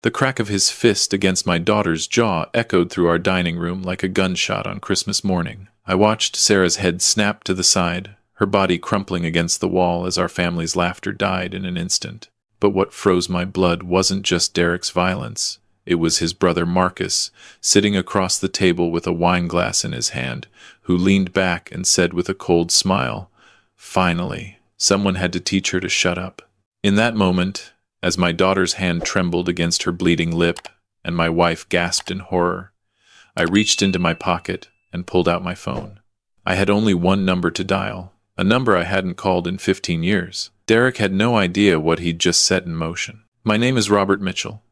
The crack of his fist against my daughter's jaw echoed through our dining room like a gunshot on Christmas morning. I watched Sarah's head snap to the side, her body crumpling against the wall as our family's laughter died in an instant. But what froze my blood wasn't just Derek's violence. It was his brother Marcus, sitting across the table with a wine glass in his hand, who leaned back and said with a cold smile, "Finally, someone had to teach her to shut up." In that moment, as my daughter's hand trembled against her bleeding lip and my wife gasped in horror, I reached into my pocket and pulled out my phone. I had only one number to dial, a number I hadn't called in 15 years. Derek had no idea what he'd just set in motion. "My name is Robert Mitchell.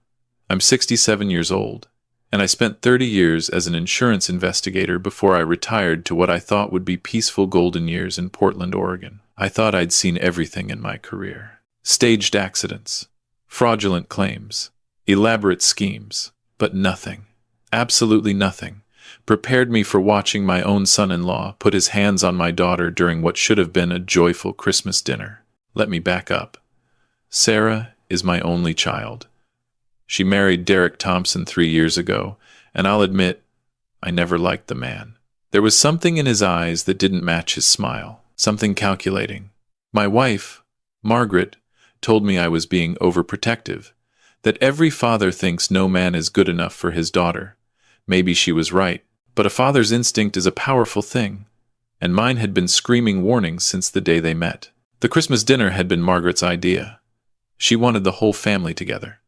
I'm 67 years old, and I spent 30 years as an insurance investigator before I retired to what I thought would be peaceful golden years in Portland, Oregon. I thought I'd seen everything in my career. Staged accidents, fraudulent claims, elaborate schemes, but nothing, absolutely nothing, prepared me for watching my own son-in-law put his hands on my daughter during what should have been a joyful Christmas dinner. Let me back up. Sarah is my only child. She married Derek Thompson 3 years ago, and I'll admit, I never liked the man. There was something in his eyes that didn't match his smile, something calculating. My wife, Margaret, told me I was being overprotective, that every father thinks no man is good enough for his daughter. Maybe she was right, but a father's instinct is a powerful thing, and mine had been screaming warnings since the day they met. The Christmas dinner had been Margaret's idea. She wanted the whole family together.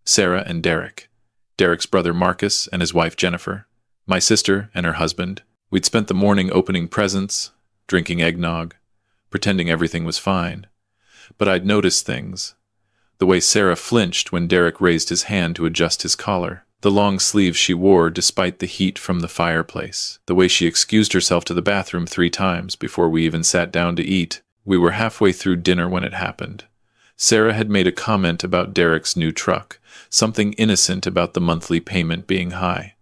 Sarah and Derek, Derek's brother Marcus and his wife Jennifer, my sister and her husband. We'd spent the morning opening presents, drinking eggnog, pretending everything was fine. But I'd noticed things. The way Sarah flinched when Derek raised his hand to adjust his collar, the long sleeves she wore despite the heat from the fireplace, the way she excused herself to the bathroom 3 times before we even sat down to eat. We were halfway through dinner when it happened. Sarah had made a comment about Derek's new truck, something innocent about the monthly payment being high.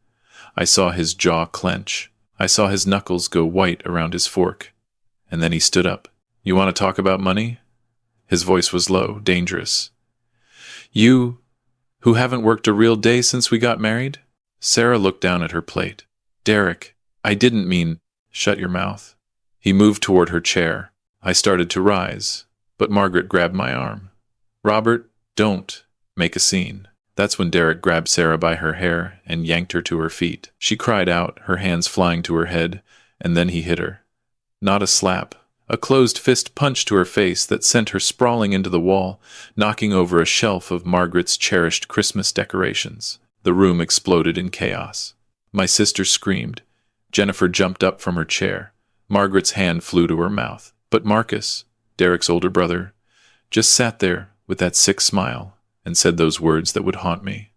I saw his jaw clench. I saw his knuckles go white around his fork. And then he stood up. "You want to talk about money?" His voice was low, dangerous. "You, who haven't worked a real day since we got married?" Sarah looked down at her plate. "Derek, I didn't mean—" "Shut your mouth." He moved toward her chair. I started to rise, but Margaret grabbed my arm. "Robert, don't make a scene." That's when Derek grabbed Sarah by her hair and yanked her to her feet. She cried out, her hands flying to her head, and then he hit her. Not a slap, a closed fist punch to her face that sent her sprawling into the wall, knocking over a shelf of Margaret's cherished Christmas decorations. The room exploded in chaos. My sister screamed. Jennifer jumped up from her chair. Margaret's hand flew to her mouth. But Marcus, Derek's older brother, just sat there with that sick smile and said those words that would haunt me.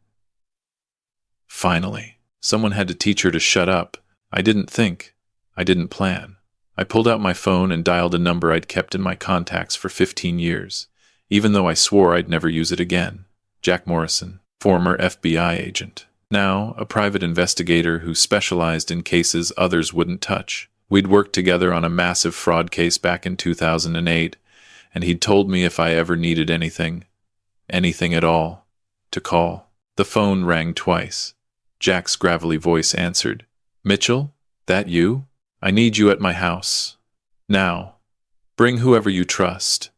Finally, someone had to teach her to shut up. I didn't think. I didn't plan. I pulled out my phone and dialed a number I'd kept in my contacts for 15 years, even though I swore I'd never use it again. Jack Morrison, former FBI agent. Now a private investigator who specialized in cases others wouldn't touch. We'd worked together on a massive fraud case back in 2008, and he'd told me if I ever needed anything at all, to call. The phone rang twice. Jack's gravelly voice answered. "Mitchell, that you? I need you at my house. Now. Bring whoever you trust."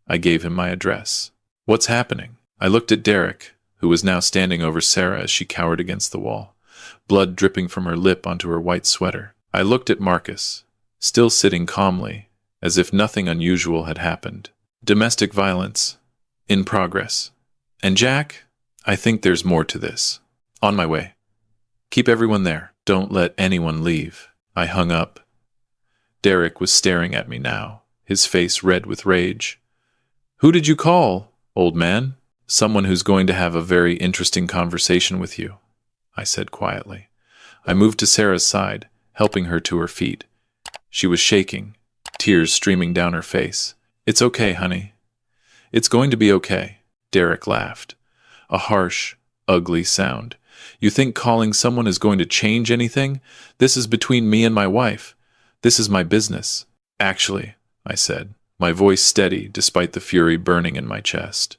I gave him my address. "What's happening?" I looked at Derek, who was now standing over Sarah as she cowered against the wall, blood dripping from her lip onto her white sweater. I looked at Marcus, still sitting calmly, as if nothing unusual had happened. "Domestic violence. In progress. And Jack, I think there's more to this. On my way. Keep everyone there. Don't let anyone leave." I hung up. Derek was staring at me now, his face red with rage. "Who did you call, old man?" "Someone who's going to have a very interesting conversation with you," I said quietly. I moved to Sarah's side, helping her to her feet. She was shaking, tears streaming down her face. "It's okay, honey. It's going to be okay." Derek laughed. A harsh, ugly sound. "You think calling someone is going to change anything? This is between me and my wife. This is my business." "Actually," I said, my voice steady despite the fury burning in my chest,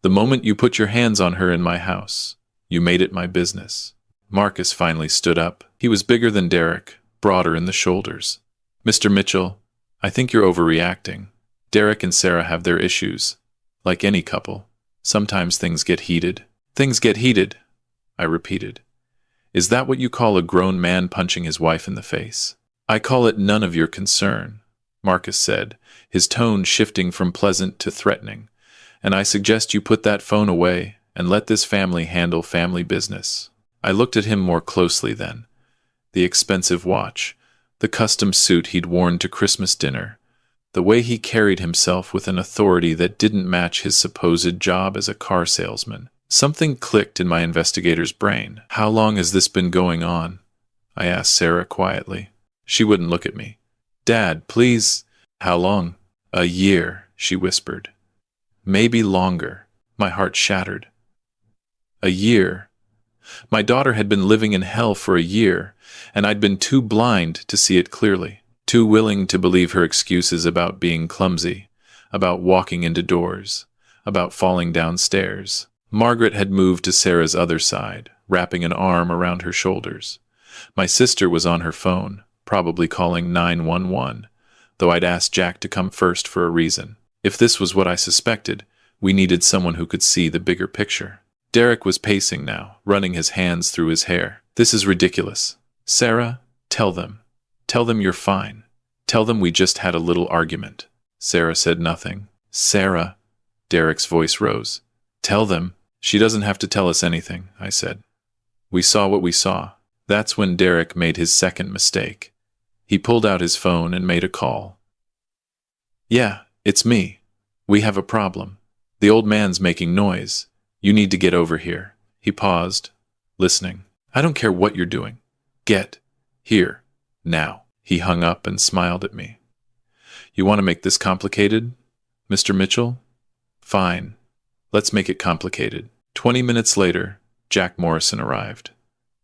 The moment you put your hands on her in my house, you made it my business. Marcus finally stood up. He was bigger than Derek, broader in the shoulders. Mr. Mitchell, I think you're overreacting. Derek and Sarah have their issues. Like any couple, sometimes things get heated. Things get heated, I repeated. Is that what you call a grown man punching his wife in the face? I call it none of your concern, Marcus said, his tone shifting from pleasant to threatening. And I suggest you put that phone away and let this family handle family business. I looked at him more closely then. The expensive watch, the custom suit he'd worn to Christmas dinner, the way he carried himself with an authority that didn't match his supposed job as a car salesman. Something clicked in my investigator's brain. How long has this been going on? I asked Sarah quietly. She wouldn't look at me. Dad, please. How long? A year, she whispered. Maybe longer. My heart shattered. A year. My daughter had been living in hell for a year, and I'd been too blind to see it clearly, too willing to believe her excuses about being clumsy, about walking into doors, about falling downstairs. Margaret had moved to Sarah's other side, wrapping an arm around her shoulders. My sister was on her phone, probably calling 911, though I'd asked Jack to come first for a reason. If this was what I suspected, we needed someone who could see the bigger picture. Derek was pacing now, running his hands through his hair. This is ridiculous. Sarah, tell them. Tell them you're fine. Tell them we just had a little argument. Sarah said nothing. Sarah, Derek's voice rose. Tell them. She doesn't have to tell us anything, I said. We saw what we saw. That's when Derek made his second mistake. He pulled out his phone and made a call. Yeah, it's me. We have a problem. The old man's making noise. You need to get over here. He paused, listening. I don't care what you're doing. Get here, now. He hung up and smiled at me. You want to make this complicated, Mr. Mitchell? Fine. Let's make it complicated. 20 minutes later, Jack Morrison arrived.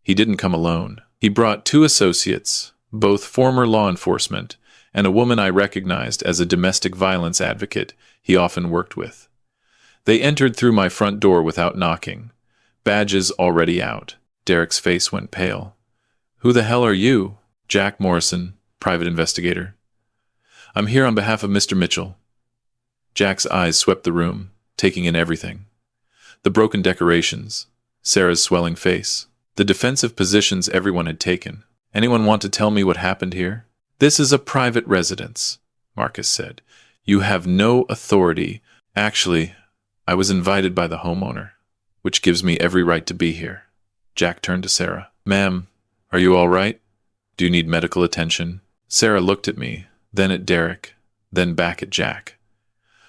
He didn't come alone. He brought 2 associates, both former law enforcement, and a woman I recognized as a domestic violence advocate he often worked with. They entered through my front door without knocking, badges already out. Derek's face went pale. Who the hell are you? Jack Morrison, private investigator. I'm here on behalf of Mr. Mitchell. Jack's eyes swept the room, taking in everything. The broken decorations, Sarah's swelling face, the defensive positions everyone had taken. Anyone want to tell me what happened here? This is a private residence, Marcus said. You have no authority. Actually, I was invited by the homeowner, which gives me every right to be here. Jack turned to Sarah. Ma'am, are you all right? Do you need medical attention? Sarah looked at me, then at Derek, then back at Jack.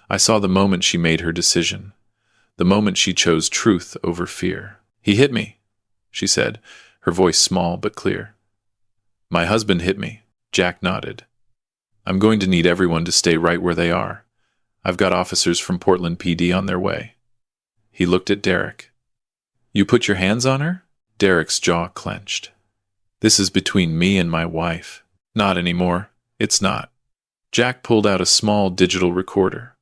I saw the moment she made her decision, the moment she chose truth over fear. He hit me, she said, her voice small but clear. My husband hit me. Jack nodded. I'm going to need everyone to stay right where they are. I've got officers from Portland PD on their way. He looked at Derek. You put your hands on her? Derek's jaw clenched. This is between me and my wife. Not anymore. It's not. Jack pulled out a small digital recorder.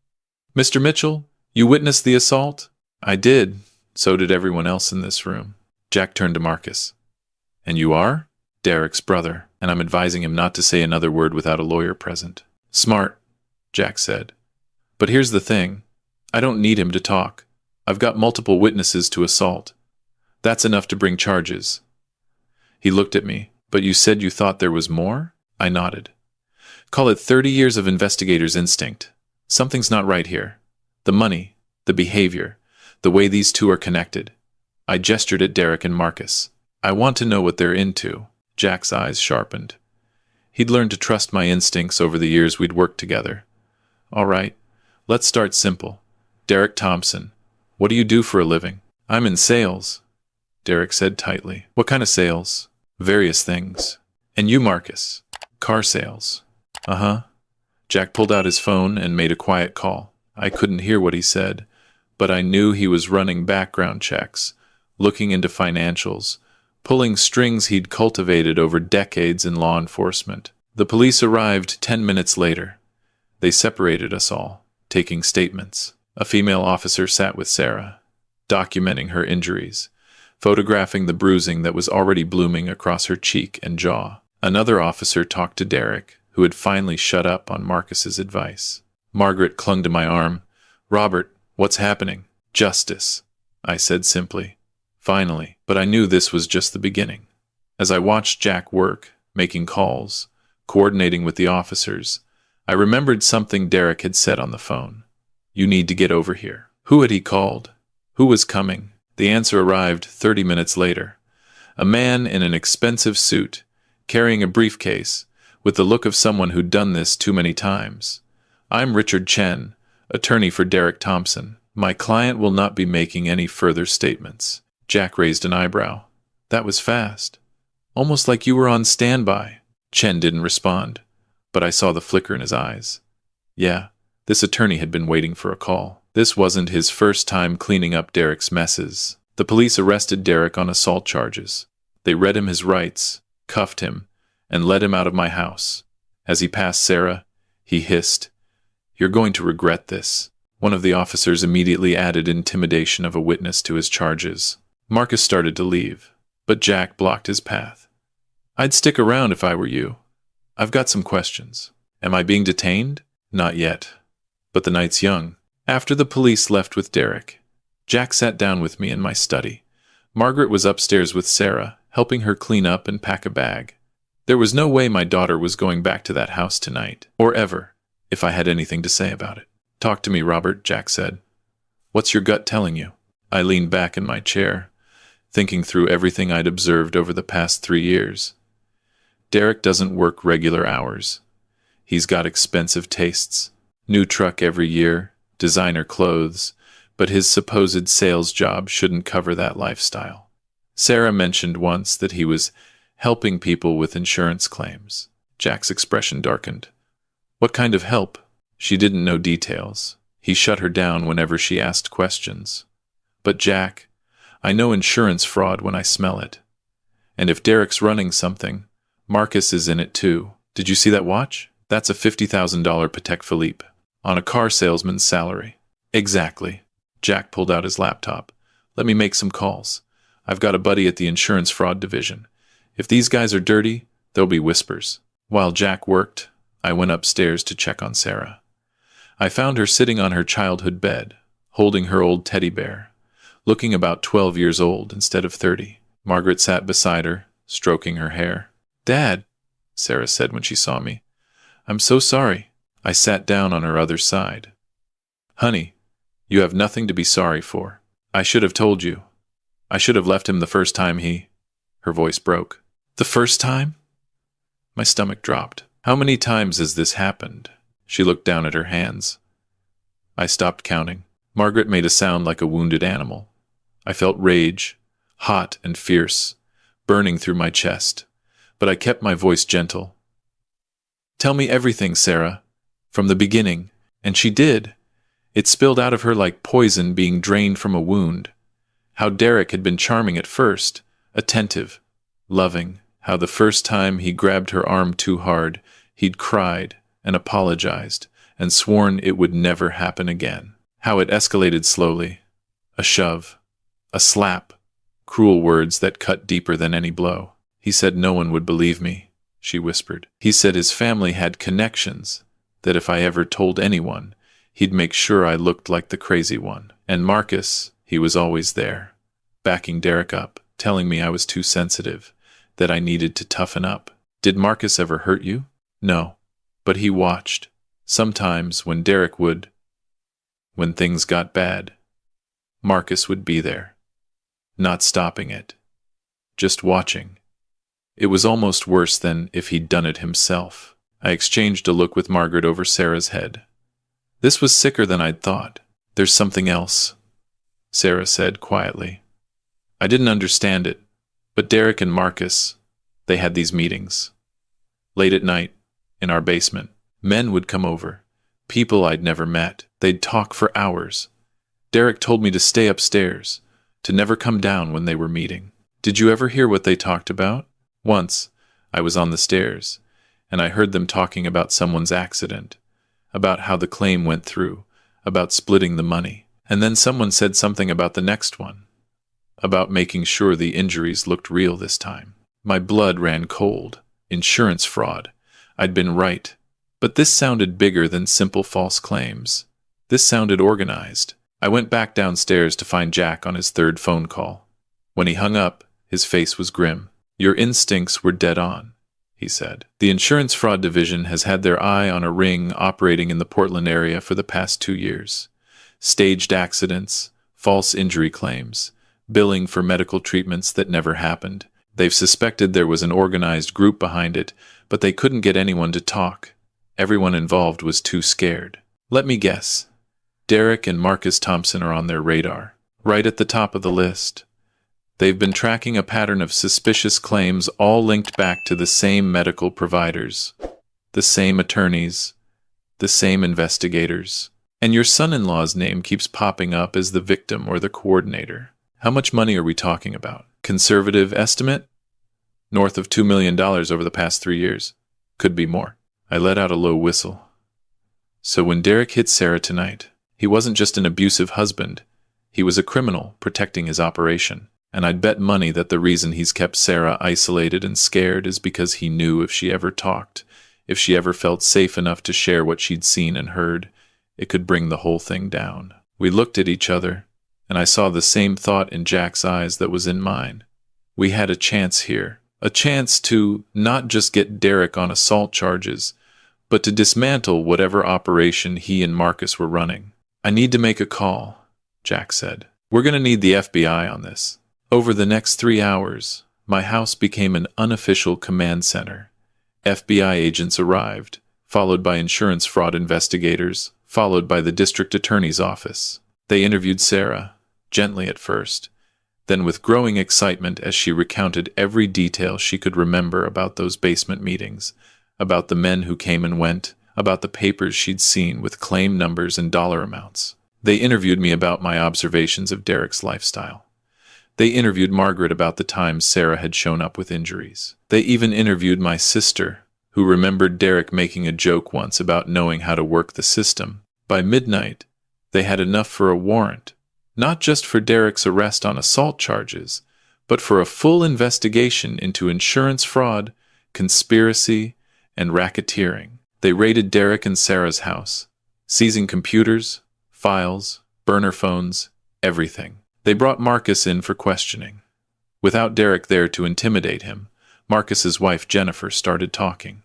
Mr. Mitchell, you witnessed the assault? I did. So did everyone else in this room. Jack turned to Marcus. And you are? Derek's brother, and I'm advising him not to say another word without a lawyer present. Smart, Jack said. But here's the thing. I don't need him to talk. I've got multiple witnesses to assault. That's enough to bring charges. He looked at me. But you said you thought there was more? I nodded. Call it 30 years of investigator's instinct. Something's not right here. The money, the behavior, the way these two are connected. I gestured at Derek and Marcus. I want to know what they're into. Jack's eyes sharpened. He'd learned to trust my instincts over the years we'd worked together. All right, let's start simple. Derek Thompson, what do you do for a living? I'm in sales, Derek said tightly. What kind of sales? Various things. And you, Marcus? Car sales. Uh-huh. Jack pulled out his phone and made a quiet call. I couldn't hear what he said, but I knew he was running background checks, looking into financials, pulling strings he'd cultivated over decades in law enforcement. The police arrived 10 minutes later. They separated us all, taking statements. A female officer sat with Sarah, documenting her injuries, photographing the bruising that was already blooming across her cheek and jaw. Another officer talked to Derek, who had finally shut up on Marcus's advice. Margaret clung to my arm. "Robert, what's happening?" "Justice," I said simply. "Finally." But I knew this was just the beginning. As I watched Jack work, making calls, coordinating with the officers, I remembered something Derek had said on the phone. "You need to get over here." Who had he called? Who was coming? The answer arrived 30 minutes later. A man in an expensive suit, carrying a briefcase, with the look of someone who'd done this too many times. "I'm Richard Chen, attorney for Derek Thompson. My client will not be making any further statements." Jack raised an eyebrow. "That was fast. Almost like you were on standby." Chen didn't respond, but I saw the flicker in his eyes. Yeah, this attorney had been waiting for a call. This wasn't his first time cleaning up Derek's messes. The police arrested Derek on assault charges. They read him his rights, cuffed him, and led him out of my house. As he passed Sarah, he hissed, "You're going to regret this." One of the officers immediately added intimidation of a witness to his charges. Marcus started to leave, but Jack blocked his path. "I'd stick around if I were you. I've got some questions." "Am I being detained?" "Not yet. But the night's young." After the police left with Derek, Jack sat down with me in my study. Margaret was upstairs with Sarah, helping her clean up and pack a bag. There was no way my daughter was going back to that house tonight, or ever, if I had anything to say about it. "Talk to me, Robert," Jack said. "What's your gut telling you?" I leaned back in my chair, thinking through everything I'd observed over the past 3 years. Derek doesn't work regular hours. He's got expensive tastes. New truck every year, designer clothes, but his supposed sales job shouldn't cover that lifestyle. Sarah mentioned once that he was helping people with insurance claims. Jack's expression darkened. "What kind of help?" She didn't know details. He shut her down whenever she asked questions. "But Jack, I know insurance fraud when I smell it. And if Derek's running something, Marcus is in it too. Did you see that watch? That's a $50,000 Patek Philippe, on a car salesman's salary." "Exactly." Jack pulled out his laptop. "Let me make some calls. I've got a buddy at the insurance fraud division. If these guys are dirty, there'll be whispers." While Jack worked, I went upstairs to check on Sarah. I found her sitting on her childhood bed, holding her old teddy bear, looking about 12 years old instead of 30. Margaret sat beside her, stroking her hair. "Dad," Sarah said when she saw me. "I'm so sorry." I sat down on her other side. "Honey, you have nothing to be sorry for. I should have told you. I should have left him the first time he—" Her voice broke. "The first time?" My stomach dropped. "How many times has this happened?" She looked down at her hands. I stopped counting. Margaret made a sound like a wounded animal. I felt rage, hot and fierce, burning through my chest, but I kept my voice gentle. "Tell me everything, Sarah, from the beginning." And she did. It spilled out of her like poison being drained from a wound. How Derek had been charming at first, attentive, loving. How the first time he grabbed her arm too hard, he'd cried and apologized and sworn it would never happen again. How it escalated slowly. A shove, a slap, cruel words that cut deeper than any blow. "He said no one would believe me," she whispered. "He said his family had connections, that if I ever told anyone, he'd make sure I looked like the crazy one. And Marcus, he was always there, backing Derek up, telling me I was too sensitive, that I needed to toughen up. Did Marcus ever hurt you?" "No, but he watched. Sometimes when Derek would, when things got bad, Marcus would be there, not stopping it, just watching. It was almost worse than if he'd done it himself." I exchanged a look with Margaret over Sarah's head. This was sicker than I'd thought. "There's something else," Sarah said quietly. I didn't understand it, but Derek and Marcus, they had these meetings. Late at night, in our basement, men would come over, people I'd never met. They'd talk for hours. Derek told me to stay upstairs, to never come down when they were meeting. Did you ever hear what they talked about? Once, I was on the stairs, and I heard them talking about someone's accident, about how the claim went through, about splitting the money. And then someone said something about the next one, about making sure the injuries looked real this time. My blood ran cold. Insurance fraud. I'd been right. But this sounded bigger than simple false claims. This sounded organized. I went back downstairs to find Jack on his third phone call. When he hung up, his face was grim. "Your instincts were dead on," he said. "The insurance fraud division has had their eye on a ring operating in the Portland area for the past 2 years. Staged accidents, false injury claims, billing for medical treatments that never happened. They've suspected there was an organized group behind it, but they couldn't get anyone to talk. Everyone involved was too scared. Let me guess. Derek and Marcus Thompson are on their radar, right at the top of the list. They've been tracking a pattern of suspicious claims all linked back to the same medical providers, the same attorneys, the same investigators. And your son-in-law's name keeps popping up as the victim or the coordinator. How much money are we talking about? Conservative estimate? North of $2 million over the past 3 years. Could be more." I let out a low whistle. So when Derek hit Sarah tonight, he wasn't just an abusive husband. He was a criminal protecting his operation. And I'd bet money that the reason he's kept Sarah isolated and scared is because he knew if she ever talked, if she ever felt safe enough to share what she'd seen and heard, it could bring the whole thing down. We looked at each other, and I saw the same thought in Jack's eyes that was in mine. We had a chance here. A chance to not just get Derek on assault charges, but to dismantle whatever operation he and Marcus were running. "I need to make a call," Jack said. "We're going to need the FBI on this." Over the next 3 hours, my house became an unofficial command center. FBI agents arrived, followed by insurance fraud investigators, followed by the district attorney's office. They interviewed Sarah, gently at first, then with growing excitement as she recounted every detail she could remember about those basement meetings, about the men who came and went, about the papers she'd seen with claim numbers and dollar amounts. They interviewed me about my observations of Derek's lifestyle. They interviewed Margaret about the times Sarah had shown up with injuries. They even interviewed my sister, who remembered Derek making a joke once about knowing how to work the system. By midnight, they had enough for a warrant, not just for Derek's arrest on assault charges, but for a full investigation into insurance fraud, conspiracy, and racketeering. They raided Derek and Sarah's house, seizing computers, files, burner phones, everything. They brought Marcus in for questioning. Without Derek there to intimidate him, Marcus's wife Jennifer started talking.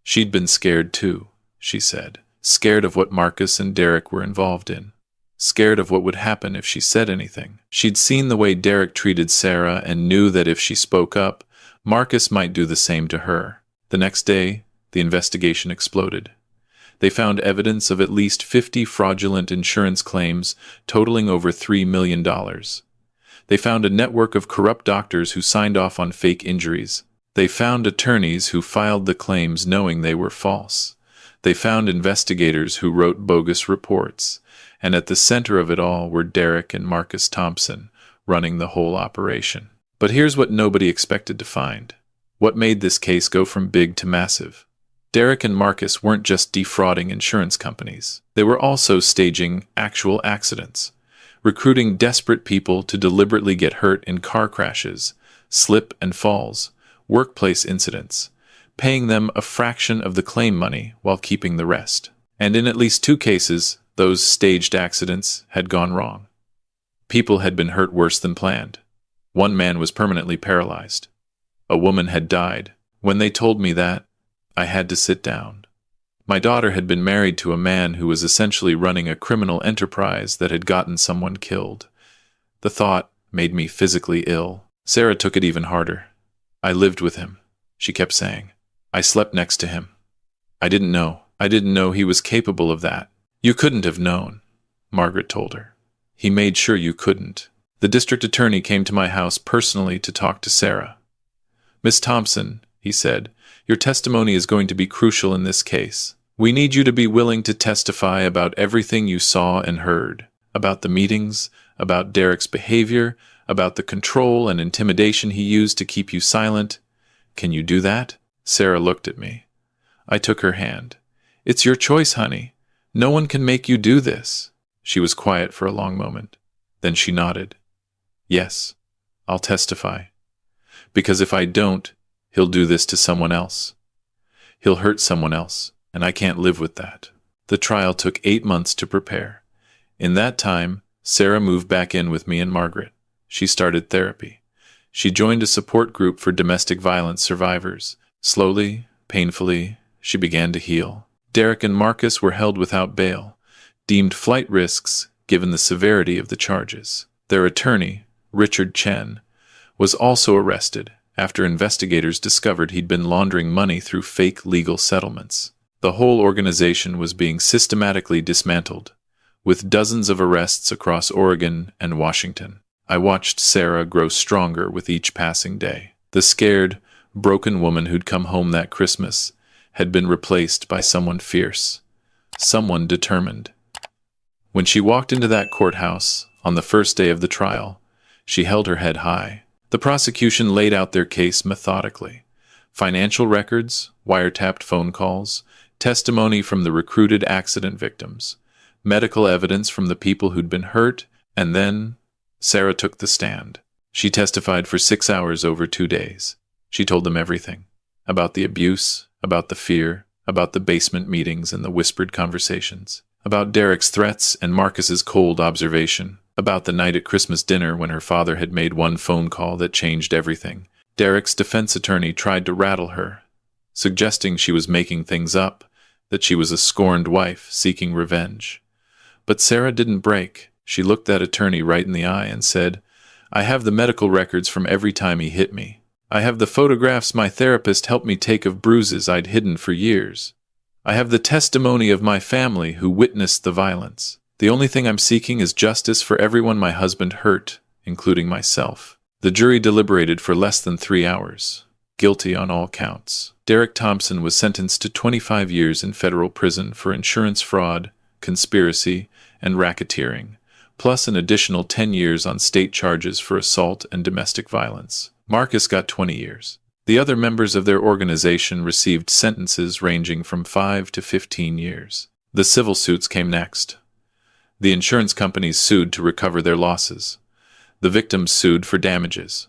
She'd been scared too, she said. Scared of what Marcus and Derek were involved in. Scared of what would happen if she said anything. She'd seen the way Derek treated Sarah and knew that if she spoke up, Marcus might do the same to her. The next day, the investigation exploded. They found evidence of at least 50 fraudulent insurance claims totaling over $3 million. They found a network of corrupt doctors who signed off on fake injuries. They found attorneys who filed the claims knowing they were false. They found investigators who wrote bogus reports. And at the center of it all were Derek and Marcus Thompson, running the whole operation. But here's what nobody expected to find. What made this case go from big to massive? Derek and Marcus weren't just defrauding insurance companies. They were also staging actual accidents, recruiting desperate people to deliberately get hurt in car crashes, slip and falls, workplace incidents, paying them a fraction of the claim money while keeping the rest. And in at least 2 cases, those staged accidents had gone wrong. People had been hurt worse than planned. One man was permanently paralyzed. A woman had died. When they told me that, I had to sit down. My daughter had been married to a man who was essentially running a criminal enterprise that had gotten someone killed. The thought made me physically ill. Sarah took it even harder. I lived with him, she kept saying. I slept next to him. I didn't know he was capable of that. You couldn't have known, Margaret told her. He made sure you couldn't. The district attorney came to my house personally to talk to Sarah. Miss Thompson, he said, your testimony is going to be crucial in this case. We need you to be willing to testify about everything you saw and heard, about the meetings, about Derek's behavior, about the control and intimidation he used to keep you silent. Can you do that? Sarah looked at me. I took her hand. It's your choice, honey. No one can make you do this. She was quiet for a long moment. Then she nodded. Yes, I'll testify. Because if I don't, he'll do this to someone else. He'll hurt someone else, and I can't live with that. The trial took 8 months to prepare. In that time, Sarah moved back in with me and Margaret. She started therapy. She joined a support group for domestic violence survivors. Slowly, painfully, she began to heal. Derek and Marcus were held without bail, deemed flight risks given the severity of the charges. Their attorney, Richard Chen, was also arrested after investigators discovered he'd been laundering money through fake legal settlements. The whole organization was being systematically dismantled, with dozens of arrests across Oregon and Washington. I watched Sarah grow stronger with each passing day. The scared, broken woman who'd come home that Christmas had been replaced by someone fierce, someone determined. When she walked into that courthouse on the first day of the trial, she held her head high. The prosecution laid out their case methodically. Financial records, wiretapped phone calls, testimony from the recruited accident victims, medical evidence from the people who'd been hurt, and then Sarah took the stand. She testified for 6 hours over 2 days. She told them everything. About the abuse, about the fear, about the basement meetings and the whispered conversations, about Derek's threats and Marcus's cold observation, about the night at Christmas dinner when her father had made one phone call that changed everything. Derek's defense attorney tried to rattle her, suggesting she was making things up, that she was a scorned wife seeking revenge. But Sarah didn't break. She looked that attorney right in the eye and said, "I have the medical records from every time he hit me. I have the photographs my therapist helped me take of bruises I'd hidden for years. I have the testimony of my family who witnessed the violence. The only thing I'm seeking is justice for everyone my husband hurt, including myself." The jury deliberated for less than 3 hours. Guilty on all counts. Derek Thompson was sentenced to 25 years in federal prison for insurance fraud, conspiracy, and racketeering, plus an additional 10 years on state charges for assault and domestic violence. Marcus got 20 years. The other members of their organization received sentences ranging from 5 to 15 years. The civil suits came next. The insurance companies sued to recover their losses. The victims sued for damages.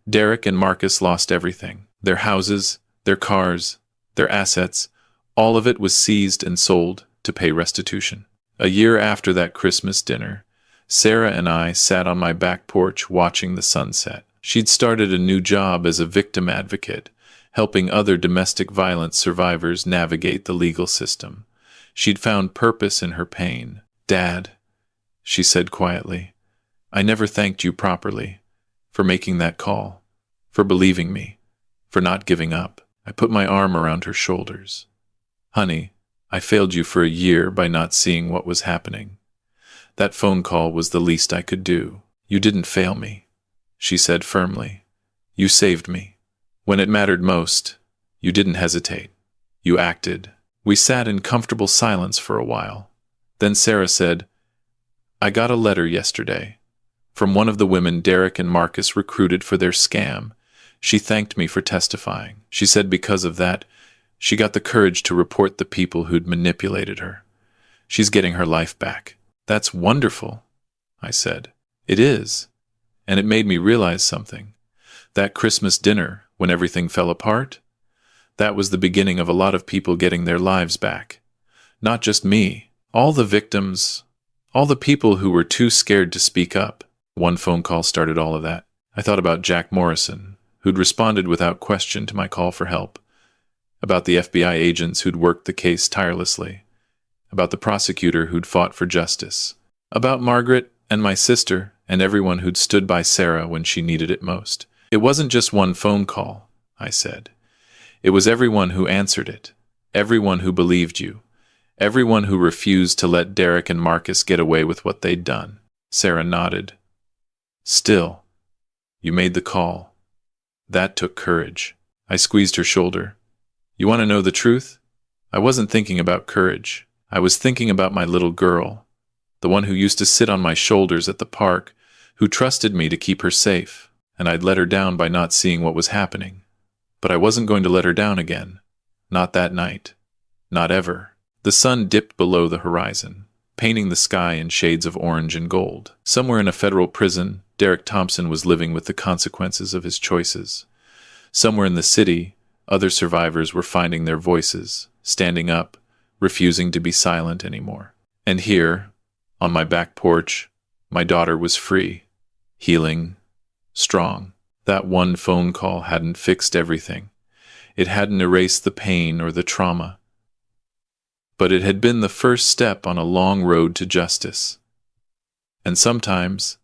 Derek and Marcus lost everything. Their houses, their cars, their assets, all of it was seized and sold to pay restitution. A year after that Christmas dinner, Sarah and I sat on my back porch watching the sunset. She'd started a new job as a victim advocate, helping other domestic violence survivors navigate the legal system. She'd found purpose in her pain. "Dad," she said quietly, "I never thanked you properly for making that call, for believing me, for not giving up." I put my arm around her shoulders. "Honey, I failed you for a year by not seeing what was happening. That phone call was the least I could do." "You didn't fail me," she said firmly. "You saved me. When it mattered most, you didn't hesitate. You acted." We sat in comfortable silence for a while. Then Sarah said, "I got a letter yesterday from one of the women Derek and Marcus recruited for their scam. She thanked me for testifying. She said because of that, she got the courage to report the people who'd manipulated her. She's getting her life back." "That's wonderful," I said. "It is. And it made me realize something. That Christmas dinner, when everything fell apart, that was the beginning of a lot of people getting their lives back. Not just me. All the victims, all the people who were too scared to speak up. One phone call started all of that. I thought about Jack Morrison, who'd responded without question to my call for help. About the FBI agents who'd worked the case tirelessly. About the prosecutor who'd fought for justice. About Margaret and my sister and everyone who'd stood by Sarah when she needed it most. "It wasn't just one phone call," I said. "It was everyone who answered it. Everyone who believed you. Everyone who refused to let Derek and Marcus get away with what they'd done." Sarah nodded. "Still, you made the call. That took courage." I squeezed her shoulder. "You want to know the truth? I wasn't thinking about courage. I was thinking about my little girl, the one who used to sit on my shoulders at the park, who trusted me to keep her safe, and I'd let her down by not seeing what was happening. But I wasn't going to let her down again. Not that night. Not ever." The sun dipped below the horizon, painting the sky in shades of orange and gold. Somewhere in a federal prison, Derek Thompson was living with the consequences of his choices. Somewhere in the city, other survivors were finding their voices, standing up, refusing to be silent anymore. And here, on my back porch, my daughter was free, healing, strong. That one phone call hadn't fixed everything. It hadn't erased the pain or the trauma. But it had been the first step on a long road to justice. And sometimes,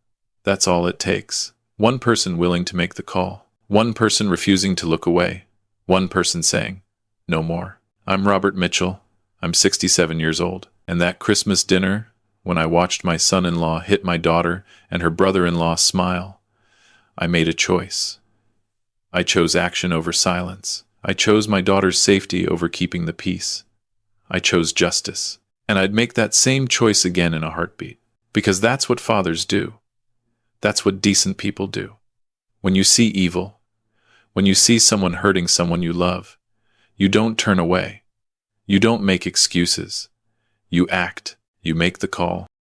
that's all it takes. One person willing to make the call. One person refusing to look away. One person saying, no more. I'm Robert Mitchell. I'm 67 years old. And that Christmas dinner, when I watched my son-in-law hit my daughter and her brother-in-law smile, I made a choice. I chose action over silence. I chose my daughter's safety over keeping the peace. I chose justice. And I'd make that same choice again in a heartbeat. Because that's what fathers do. That's what decent people do. When you see evil, when you see someone hurting someone you love, you don't turn away. You don't make excuses. You act. You make the call.